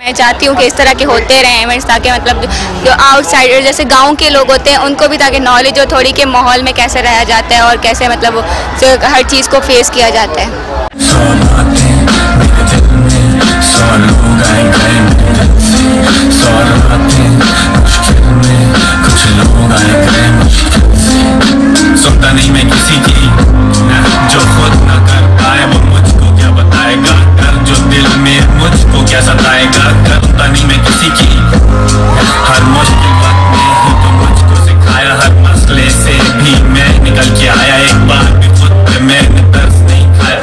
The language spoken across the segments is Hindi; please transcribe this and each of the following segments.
मैं चाहती हूँ कि इस तरह के होते रहें इवेंट्स, ताकि मतलब जो आउटसाइडर जैसे गांव के लोग होते हैं उनको भी ताकि नॉलेज हो थोड़ी के माहौल में कैसे रहा जाता है और कैसे मतलब हर चीज़ को फेस किया जाता है। सुनता नहीं मैं किसी की, जो खुद न कर पाए वो मुझको क्या बताएगा, कर जो दिल में मुझको क्या सताएगा। करता नहीं मैं किसी की, हर मुश्किल वक्त में ही तो मुझको सिखाया, हर मसले से भी मैं निकल के आया। एक बार भी खुद पे मैंने तरस नहीं खाया,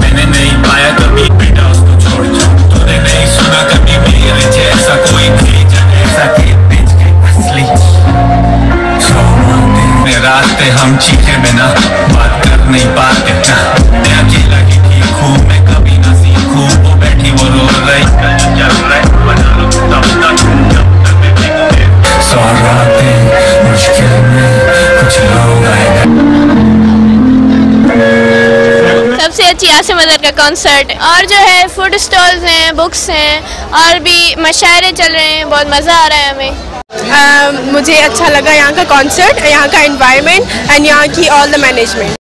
मैंने नहीं पाया कभी बेटा उसको छोड़ जाऊं। तूने नहीं सुना कभी मेरे जैसा कोई भेजा ऐसा कि बीच के असली रास्ते हम चीखे बिना बात कर नहीं पाते ना। मैं अकेला की ठीक हूँ, मैं कभी ना सीखूं। वो बैठी वो रो रही, चल रही बना लो तब तक सौ रातें मुश्किल में कुछ लोग आएगा। सबसे अच्छी आसिम अजहर का कॉन्सर्ट, और जो है फूड स्टॉल्स हैं, बुक्स हैं और भी मशायरे चल रहे हैं, बहुत मज़ा आ रहा है हमें। मुझे अच्छा लगा यहाँ का कॉन्सर्ट, यहाँ का एनवायरनमेंट एंड यहाँ की ऑल द मैनेजमेंट।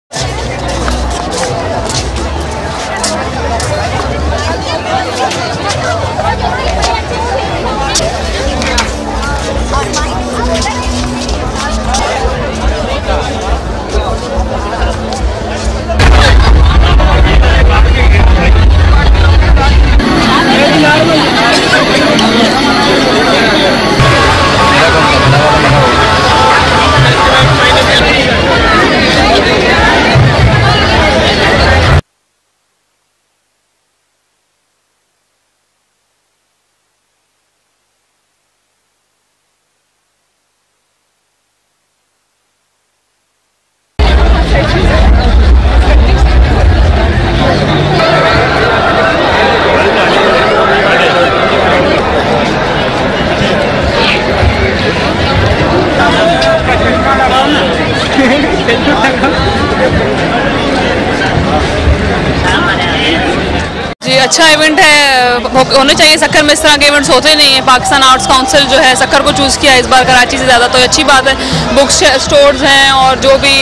जी अच्छा इवेंट है, होने चाहिए सक्खर में। इस तरह के इवेंट्स होते नहीं हैं। पाकिस्तान आर्ट्स काउंसिल जो है सक्खर को चूज़ किया इस बार कराची से ज़्यादा, तो अच्छी बात है। बुक स्टोर्स हैं और जो भी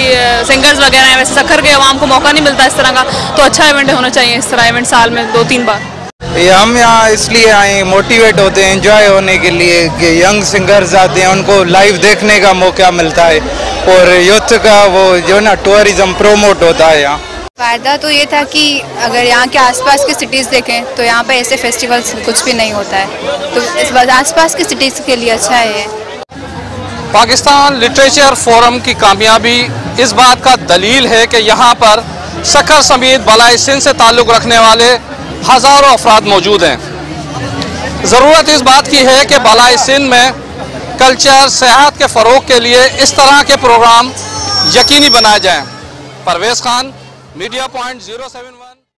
सिंगर्स वगैरह हैं, वैसे सक्खर के अवाम को मौका नहीं मिलता इस तरह का, तो अच्छा इवेंट होना चाहिए इस तरह इवेंट साल में 2-3 बार। हम यहाँ इसलिए आए, मोटिवेट होते हैं एंजॉय होने के लिए कि यंग सिंगर्स आते हैं, उनको लाइव देखने का मौका मिलता है और यूथ का वो जो ना टूरिज्म प्रोमोट होता है यहाँ। फ़ायदा तो ये था कि अगर यहाँ के आसपास की सिटीज़ देखें तो यहाँ पे ऐसे फेस्टिवल्स कुछ भी नहीं होता है, तो इस बार आसपास की सिटीज़ के लिए अच्छा है ये। पाकिस्तान लिटरेचर फोरम की कामयाबी इस बात का दलील है कि यहाँ पर सक्खर समेत बलाए सिंध से ताल्लुक़ रखने वाले हज़ारों अफराद मौजूद हैं। ज़रूरत इस बात की है कि बलाए सिंध में कल्चर सेहत के फ़रोग़ के लिए इस तरह के प्रोग्राम यकीनी बनाए जाएँ। Parvez Khan, media point 071।